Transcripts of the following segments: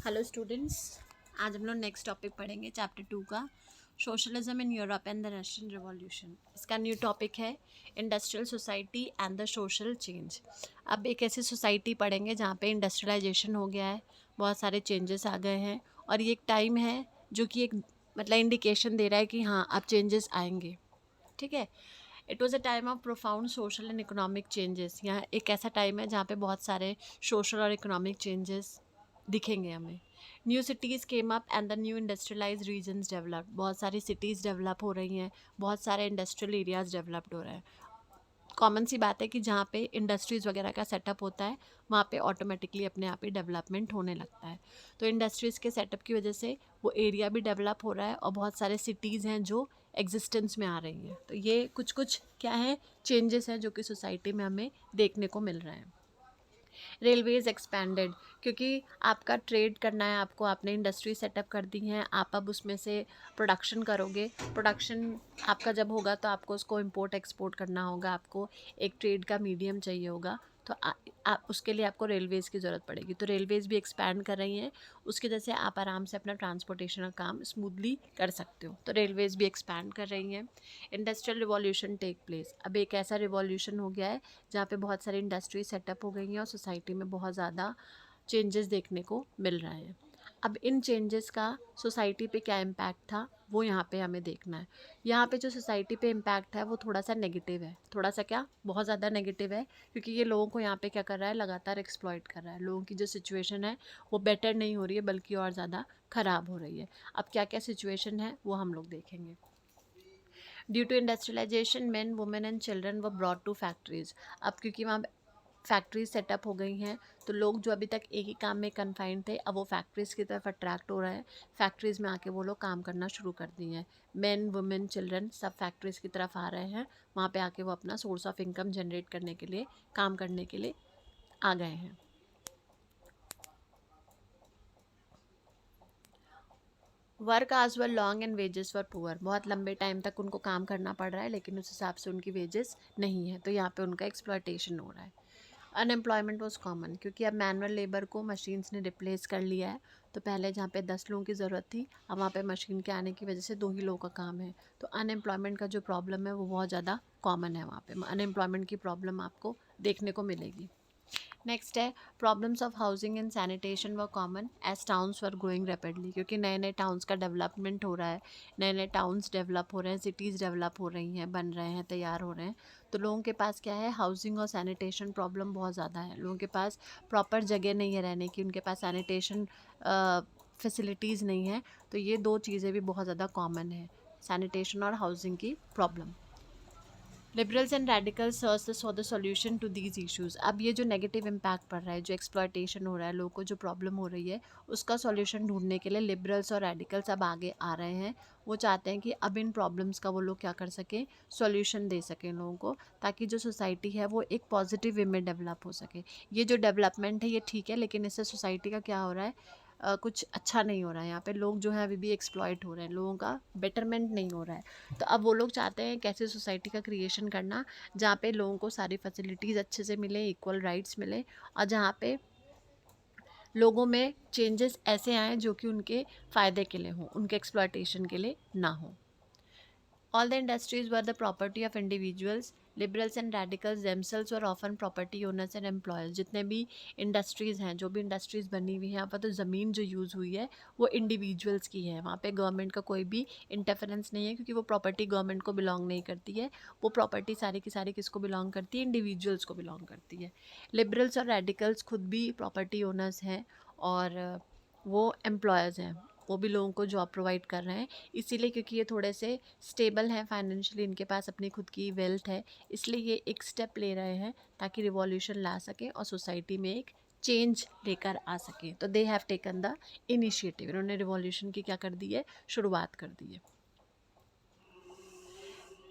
Hello students, आज हम लोग नेक्स्ट टॉपिक पढ़ेंगे चैप्टर 2 का socialism in Europe and the Russian revolution. इसका न्यू टॉपिक है industrial society and the social change. अब एक ऐसी सोसाइटी पढ़ेंगे जहाँ पे इंडस्ट्रियलाइजेशन हो गया है, बहुत सारे चेंजेस आ गए हैं और ये एक टाइम है जो कि एक मतलब इंडिकेशन दे रहा है कि हाँ अब चेंजेस आएंगे। ठीक है, it was a time of profound social and economic changes. यहाँ एक ऐसा टाइम है जहाँ पे बहुत सारे सोशल और इकोनॉमिक चेंजेस दिखेंगे हमें। New cities came up and the new industrialise regions develop. बहुत सारी सिटीज़ डेवलप हो रही हैं, बहुत सारे इंडस्ट्रियल एरियाज़ डेवलप्ड हो रहे हैं। कॉमन सी बात है कि जहाँ पे इंडस्ट्रीज़ वगैरह का सेटअप होता है वहाँ पे ऑटोमेटिकली अपने आप ही डेवलपमेंट होने लगता है। तो इंडस्ट्रीज़ के सेटअप की वजह से वो एरिया भी डेवलप हो रहा है और बहुत सारे सिटीज़ हैं जो एग्जिस्टेंस में आ रही हैं। तो ये कुछ कुछ क्या है, चेंजेस हैं जो कि सोसाइटी में हमें देखने को मिल रहे हैं। रेलवेज एक्सपैंडेड, क्योंकि आपका ट्रेड करना है, आपको आपने इंडस्ट्री सेटअप कर दी हैं, आप अब उसमें से प्रोडक्शन करोगे। प्रोडक्शन आपका जब होगा तो आपको उसको इंपोर्ट एक्सपोर्ट करना होगा, आपको एक ट्रेड का मीडियम चाहिए होगा। तो आप उसके लिए आपको रेलवेज़ की ज़रूरत पड़ेगी। तो रेलवेज़ भी एक्सपैंड कर रही हैं, उसकी वजह से आप आराम से अपना ट्रांसपोर्टेशन का काम स्मूथली कर सकते हो। तो रेलवेज़ भी एक्सपैंड कर रही हैं। इंडस्ट्रियल रिवॉल्यूशन टेक प्लेस, अब एक ऐसा रिवॉल्यूशन हो गया है जहाँ पे बहुत सारी इंडस्ट्री सेटअप हो गई हैं और सोसाइटी में बहुत ज़्यादा चेंजेस देखने को मिल रहे हैं। अब इन चेंजेस का सोसाइटी पे क्या इम्पैक्ट था वो यहाँ पे हमें देखना है। यहाँ पे जो सोसाइटी पे इम्पैक्ट है वो थोड़ा सा नेगेटिव है, थोड़ा सा क्या, बहुत ज़्यादा नेगेटिव है, क्योंकि ये लोगों को यहाँ पे क्या कर रहा है, लगातार एक्सप्लॉइट कर रहा है। लोगों की जो सिचुएशन है वो बेटर नहीं हो रही है बल्कि और ज़्यादा ख़राब हो रही है। अब क्या क्या सिचुएशन है वो हम लोग देखेंगे। Due to industrialisation man women and children were brought to factories. अब क्योंकि वहाँ फैक्ट्रीज सेटअप हो गई हैं तो लोग जो अभी तक एक ही काम में कन्फाइंड थे अब वो फैक्ट्रीज़ की तरफ अट्रैक्ट हो रहे हैं। फैक्ट्रीज़ में आके वो लोग काम करना शुरू कर दिए हैं। मेन वुमेन चिल्ड्रन सब फैक्ट्रीज़ की तरफ आ रहे हैं, वहाँ पे आके वो अपना सोर्स ऑफ इनकम जनरेट करने के लिए, काम करने के लिए आ गए हैं। Work hours were long and wages were poor, बहुत लंबे टाइम तक उनको काम करना पड़ रहा है लेकिन उस हिसाब से उनकी वेजेस नहीं है, तो यहाँ पे उनका एक्सप्लॉयटेशन हो रहा है। अनएम्प्लॉयमेंट वॉज कॉमन, क्योंकि अब मैनुअल लेबर को मशीन्स ने रिप्लेस कर लिया है। तो पहले जहाँ पे 10 लोगों की ज़रूरत थी अब वहाँ पे मशीन के आने की वजह से 2 ही लोगों का काम है। तो अनएम्प्लॉयमेंट का जो प्रॉब्लम है वो बहुत ज़्यादा कॉमन है, वहाँ पे अनएम्प्लॉयमेंट की प्रॉब्लम आपको देखने को मिलेगी। नेक्स्ट है problems of housing and sanitation व common as towns were growing rapidly, क्योंकि नए नए टाउन्स का डेवलपमेंट हो रहा है, नए नए टाउन्स डेवलप हो रहे हैं, सिटीज़ डेवलप हो रही हैं, बन रहे हैं, तैयार हो रहे हैं। तो लोगों के पास क्या है, हाउसिंग और सैनिटेशन प्रॉब्लम बहुत ज़्यादा है। लोगों के पास प्रॉपर जगह नहीं है रहने की, उनके पास सैनिटेशन फैसिलिटीज़ नहीं है। तो ये दो चीज़ें भी बहुत ज़्यादा कॉमन है, सैनिटेशन और हाउसिंग की problem. Liberals and radicals search for the solution to these issues. अब ये जो नेगेटिव इम्पैक्ट पड़ रहा है, जो एक्सप्लॉयटेशन हो रहा है, लोगों को जो प्रॉब्लम हो रही है, उसका सॉल्यूशन ढूंढने के लिए लिबरल्स और रेडिकल्स अब आगे आ रहे हैं। वो चाहते हैं कि अब इन प्रॉब्लम्स का वो लोग क्या कर सकें, सॉल्यूशन दे सकें लोगों को, ताकि जो सोसाइटी है वो एक पॉजिटिव वे में डेवलप हो सके। ये जो डेवलपमेंट है ये ठीक है, लेकिन इससे सोसाइटी का क्या हो रहा है, कुछ अच्छा नहीं हो रहा है। यहाँ पे लोग जो है अभी भी एक्सप्लॉइट हो रहे हैं, लोगों का बेटरमेंट नहीं हो रहा है। तो अब वो लोग चाहते हैं कैसे सोसाइटी का क्रिएशन करना जहाँ पे लोगों को सारी फैसिलिटीज़ अच्छे से मिले, इक्वल राइट्स मिले, और जहाँ पे लोगों में चेंजेस ऐसे आएँ जो कि उनके फ़ायदे के लिए हों, उनके एक्सप्लॉयटेशन के लिए ना हो। All the industries were the property of individuals. Liberals and radicals themselves were often property owners and employers. जितने भी इंडस्ट्रीज़ हैं, जो भी इंडस्ट्रीज़ बनी हुई हैं, यहाँ पर तो ज़मीन जो यूज़ हुई है वो इंडिविजुअल्स की है। वहाँ पे गवर्नमेंट का कोई भी इंटरफेरेंस नहीं है, क्योंकि वो प्रॉपर्टी गवर्नमेंट को बिलोंग नहीं करती है। वो प्रॉपर्टी सारी की सारी किसको बिलोंग करती है, इंडिविजुअल्स को बिलोंग करती है। लिबरल्स और रेडिकल्स खुद भी प्रॉपर्टी ओनर्स हैं और वो एम्प्लॉयर्स हैं, वो भी लोगों को जॉब प्रोवाइड कर रहे हैं। इसीलिए क्योंकि ये थोड़े से स्टेबल हैं फाइनेंशियली, इनके पास अपनी खुद की वेल्थ है, इसलिए ये एक स्टेप ले रहे हैं ताकि रिवॉल्यूशन ला सकें और सोसाइटी में एक चेंज लेकर आ सकें। तो they have taken the initiative, इन्होंने रिवॉल्यूशन की क्या कर दी है, शुरुआत कर दी है।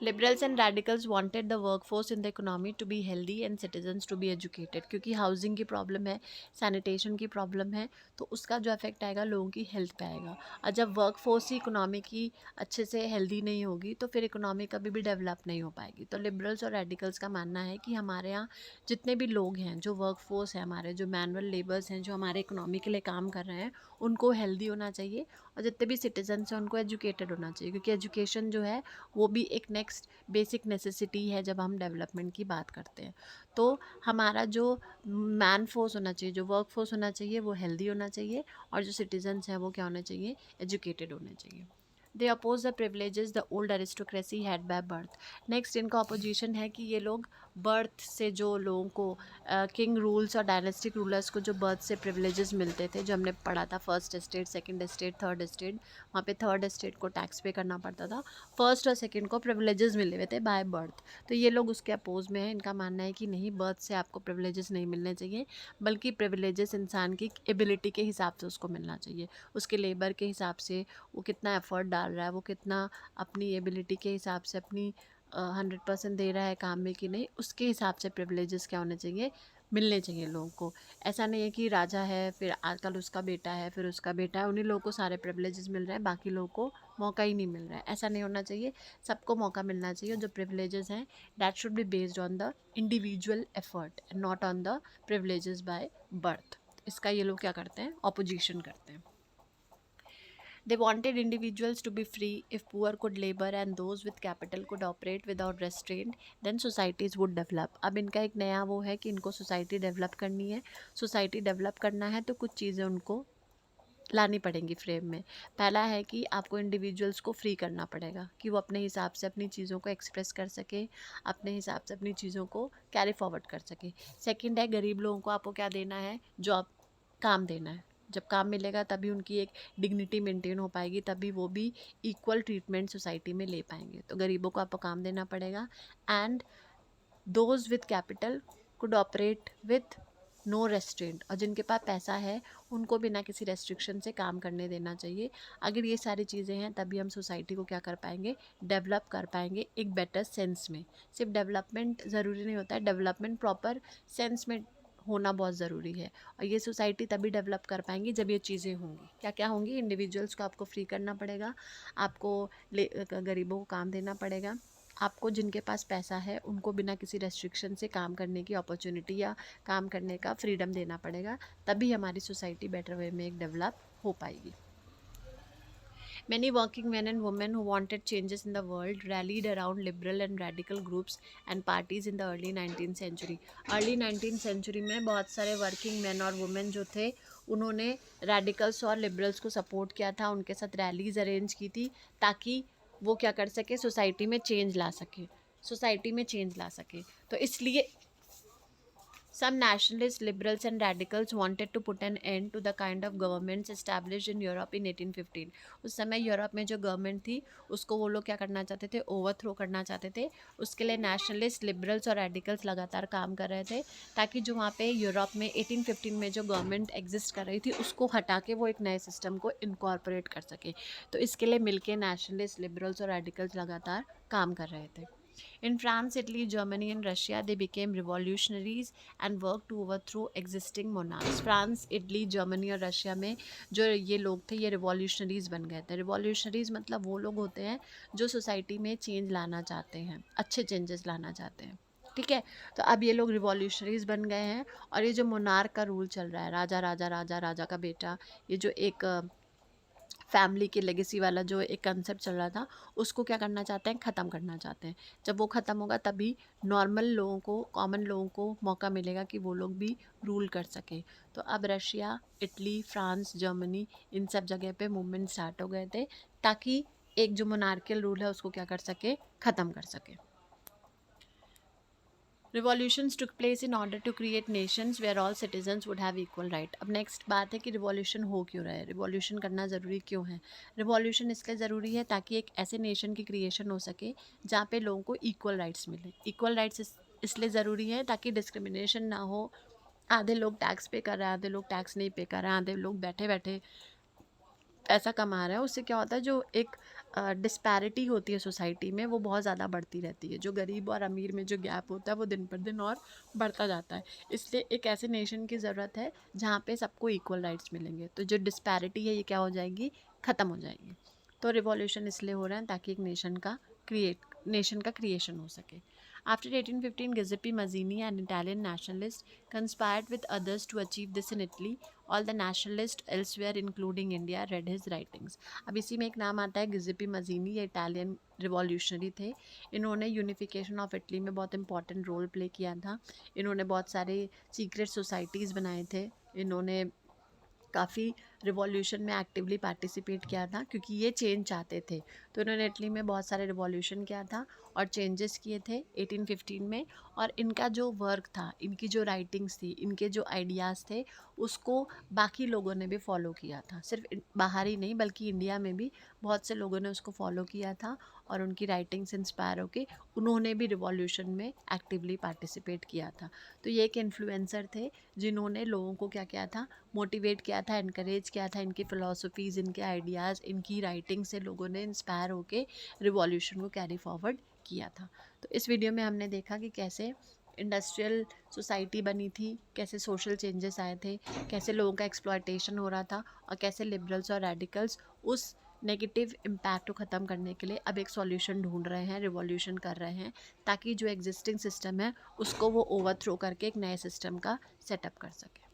Liberals and radicals wanted the workforce in the economy to be healthy and citizens to be educated, क्योंकि हाउसिंग की प्रॉब्लम है, सैनिटेशन की प्रॉब्लम है, तो उसका जो इफेक्ट आएगा लोगों की हेल्थ पे आएगा। और जब वर्कफोर्स ही इकोनॉमी की अच्छे से हेल्दी नहीं होगी तो फिर इकोनॉमी कभी भी डेवलप नहीं हो पाएगी। तो लिबरल्स और रेडिकल्स का मानना है कि हमारे यहाँ जितने भी लोग हैं, जो वर्कफोर्स है, हमारे जो मैनुअल लेबर्स हैं, जो हमारे इकोनॉमी के लिए काम कर रहे हैं, उनको हेल्दी होना चाहिए, और जितने भी सिटीजन्स हैं उनको एजुकेटेड होना चाहिए, क्योंकि एजुकेशन जो है वो भी एक नेक्स्ट बेसिक नेसेसिटी है जब हम डेवलपमेंट की बात करते हैं। तो हमारा जो मैन फोर्स होना चाहिए, जो वर्क फोर्स होना चाहिए, वो हेल्दी होना चाहिए, और जो सिटीजन्स हैं वो क्या होने चाहिए, एजुकेटेड होने चाहिए। They oppose the privileges the old aristocracy had by birth. Next इनका अपोजिशन है कि ये लोग बर्थ से, जो लोगों को किंग रूल्स और डायनेस्टिक रूलर्स को जो बर्थ से प्रिवलेजेस मिलते थे, जो हमने पढ़ा था first estate, second estate, third estate, वहाँ पे थर्ड एस्टेट को टैक्स पे करना पड़ता था, फर्स्ट और सेकंड को प्रिवलेजेस मिले हुए थे बाय बर्थ। तो ये लोग उसके अपोज में है। इनका मानना है कि नहीं, बर्थ से आपको प्रिवलेजेस नहीं मिलने चाहिए, बल्कि प्रिवलेजेस इंसान की एबिलिटी के हिसाब से उसको मिलना चाहिए, उसके लेबर के हिसाब से, वो कितना एफर्ट डाल रहा है, वो कितना अपनी एबिलिटी के हिसाब से अपनी 100% दे रहा है काम में कि नहीं, उसके हिसाब से प्रिवलेजेस क्या होने चाहिए, मिलने चाहिए लोगों को। ऐसा नहीं है कि राजा है, फिर आजकल उसका बेटा है, फिर उसका बेटा है, उन्हीं लोगों को सारे प्रिवलेजेस मिल रहे हैं, बाकी लोगों को मौका ही नहीं मिल रहा है। ऐसा नहीं होना चाहिए, सबको मौका मिलना चाहिए। जो प्रिवलेजेस हैं that should be based on the individual effort, not on the privileges by birth. इसका ये लोग क्या करते हैं, ऑपोजिशन करते हैं। They wanted individuals to be free. If poor could labor and those with capital could operate without restraint, then societies would develop. अब इनका एक नया वो है कि इनको सोसाइटी डेवलप करनी है। सोसाइटी डेवलप करना है तो कुछ चीज़ें उनको लानी पड़ेंगी फ्रेम में। पहला है कि आपको इंडिविजुअल्स को फ्री करना पड़ेगा कि वो अपने हिसाब से अपनी चीज़ों को एक्सप्रेस कर सके, अपने हिसाब से अपनी चीज़ों को कैरी फॉरवर्ड कर सके। सेकंड है, गरीब लोगों को आपको क्या देना है, जॉब, काम देना है। जब काम मिलेगा तभी उनकी एक डिग्निटी मेंटेन हो पाएगी, तभी वो भी इक्वल ट्रीटमेंट सोसाइटी में ले पाएंगे। तो गरीबों को आपको काम देना पड़ेगा। And those with capital could operate with no restraint, और जिनके पास पैसा है उनको बिना किसी रेस्ट्रिक्शन से काम करने देना चाहिए। अगर ये सारी चीज़ें हैं तभी हम सोसाइटी को क्या कर पाएंगे, डेवलप कर पाएंगे एक बेटर सेंस में। सिर्फ डेवलपमेंट ज़रूरी नहीं होता है, डेवलपमेंट प्रॉपर सेंस में होना बहुत ज़रूरी है। और ये सोसाइटी तभी डेवलप कर पाएंगी जब ये चीज़ें होंगी। क्या क्या होंगी, इंडिविजुअल्स को आपको फ्री करना पड़ेगा, आपको गरीबों को काम देना पड़ेगा, आपको जिनके पास पैसा है उनको बिना किसी रेस्ट्रिक्शन से काम करने की अपॉर्चुनिटी या काम करने का फ्रीडम देना पड़ेगा, तभी हमारी सोसाइटी बेटर वे में एक डेवलप हो पाएगी। Many working men and women who wanted changes in the world rallied around liberal and radical groups and parties in the early 19th century. Early 19th century में बहुत सारे working man और women जो थे उन्होंने radicals और liberals को support किया था, उनके साथ रैलीज अरेंज की थी ताकि वो क्या कर सके, सोसाइटी में चेंज ला सके, सोसाइटी में चेंज ला सके। तो इसलिए some nationalists, liberals and radicals wanted to put an end to the kind of governments established in Europe in 1815. उस समय यूरोप में जो गवर्नमेंट थी उसको वो लोग क्या करना चाहते थे, ओवरथ्रो करना चाहते थे। उसके लिए नेशनलिस्ट, लिबरल्स और रेडिकल्स लगातार काम कर रहे थे ताकि जो वहाँ पे यूरोप में 1815 में जो गवर्नमेंट एग्जिस्ट कर रही थी उसको हटा के वो एक नए सिस्टम को इनकॉर्पोरेट कर सके। तो इसके लिए मिलके नेशनलिस्ट, लिबरल्स और रेडिकल्स लगातार काम कर रहे थे। In France, Italy, Germany and Russia, they became revolutionaries and worked to overthrow existing monarchs. France, Italy, Germany और रशिया में जो ये लोग थे ये रिवॉल्यूशनरीज बन गए थे। रिवॉल्यूशनरीज मतलब वो लोग होते हैं जो सोसाइटी में चेंज लाना चाहते हैं, अच्छे चेंजेस लाना चाहते हैं। ठीक है, तो अब ये लोग रिवॉल्यूशनरीज बन गए हैं और ये जो मोनार्क का रूल चल रहा है, राजा राजा राजा राजा का बेटा, ये जो एक फैमिली के लेगेसी वाला जो एक कंसेप्ट चल रहा था उसको क्या करना चाहते हैं, ख़त्म करना चाहते हैं। जब वो ख़त्म होगा तभी नॉर्मल लोगों को, कॉमन लोगों को मौका मिलेगा कि वो लोग भी रूल कर सकें। तो अब रशिया, इटली, फ्रांस, जर्मनी, इन सब जगह पे मूवमेंट स्टार्ट हो गए थे ताकि एक जो मोनार्कियल रूल है उसको क्या कर सके, ख़त्म कर सके। Revolutions took place in order to create nations where all citizens would have equal right. अब नेक्स्ट बात है कि रिवॉल्यूशन हो क्यों रहा है, रिवॉल्यूशन करना ज़रूरी क्यों है। रिवॉल्यूशन इसलिए ज़रूरी है ताकि एक ऐसे नेशन की क्रिएशन हो सके जहाँ पे लोगों को इक्वल राइट्स मिले। इक्वल राइट्स इसलिए ज़रूरी है ताकि डिस्क्रिमिनेशन ना हो। आधे लोग टैक्स पे कर रहे हैं, आधे लोग टैक्स नहीं पे कर रहे हैं, आधे लोग बैठे बैठे पैसा कमा रहे हैं। उससे क्या होता है, जो एक डिस्पैरिटी होती है सोसाइटी में वो बहुत ज़्यादा बढ़ती रहती है। जो गरीब और अमीर में जो गैप होता है वो दिन पर दिन और बढ़ता जाता है। इसलिए एक ऐसे नेशन की ज़रूरत है जहाँ पे सबको इक्वल राइट्स मिलेंगे, तो जो डिस्पैरिटी है ये क्या हो जाएगी, ख़त्म हो जाएगी। तो रिवॉल्यूशन इसलिए हो रहा है ताकि एक नेशन का क्रिएशन हो सके। After 1815, Giuseppe Mazzini, an Italian nationalist, conspired with others to achieve this in Italy. All the nationalists elsewhere, including India, read his writings. अब इसी में एक नाम आता है गिजेपी मजीनी, ये इटालियन रिवॉल्यूशनरी थे। इन्होंने यूनिफिकेशन ऑफ इटली में बहुत इंपॉर्टेंट रोल प्ले किया था। इन्होंने बहुत सारे सीक्रेट सोसाइटीज़ बनाए थे। इन्होंने काफ़ी रिवॉल्यूशन में एक्टिवली पार्टिसिपेट किया था क्योंकि ये चेंज चाहते थे। तो इन्होंने इटली में बहुत सारे रिवॉल्यूशन किया था और चेंजेस किए थे 1815 में। और इनका जो वर्क था, इनकी जो राइटिंग्स थी, इनके जो आइडियाज़ थे, उसको बाकी लोगों ने भी फॉलो किया था। सिर्फ बाहर ही नहीं बल्कि इंडिया में भी बहुत से लोगों ने उसको फॉलो किया था और उनकी राइटिंग से इंस्पायर होके उन्होंने भी रिवॉल्यूशन में एक्टिवली पार्टिसिपेट किया था। तो ये एक इन्फ्लुएंसर थे जिन्होंने लोगों को क्या किया था, मोटिवेट किया था, इनकरेज किया था। इनकी फ़िलासफ़ीज़, इनके आइडियाज़, इनकी राइटिंग से लोगों ने इंस्पायर होके रिवॉल्यूशन को कैरी फॉरवर्ड किया था। तो इस वीडियो में हमने देखा कि कैसे इंडस्ट्रियल सोसाइटी बनी थी, कैसे सोशल चेंजेस आए थे, कैसे लोगों का एक्सप्लॉयटेशन हो रहा था और कैसे लिबरल्स और रेडिकल्स उस नेगेटिव इम्पैक्ट को ख़त्म करने के लिए अब एक सॉल्यूशन ढूंढ रहे हैं, रिवॉल्यूशन कर रहे हैं, ताकि जो एग्जिस्टिंग सिस्टम है उसको वो ओवरथ्रो करके एक नए सिस्टम का सेटअप कर सके।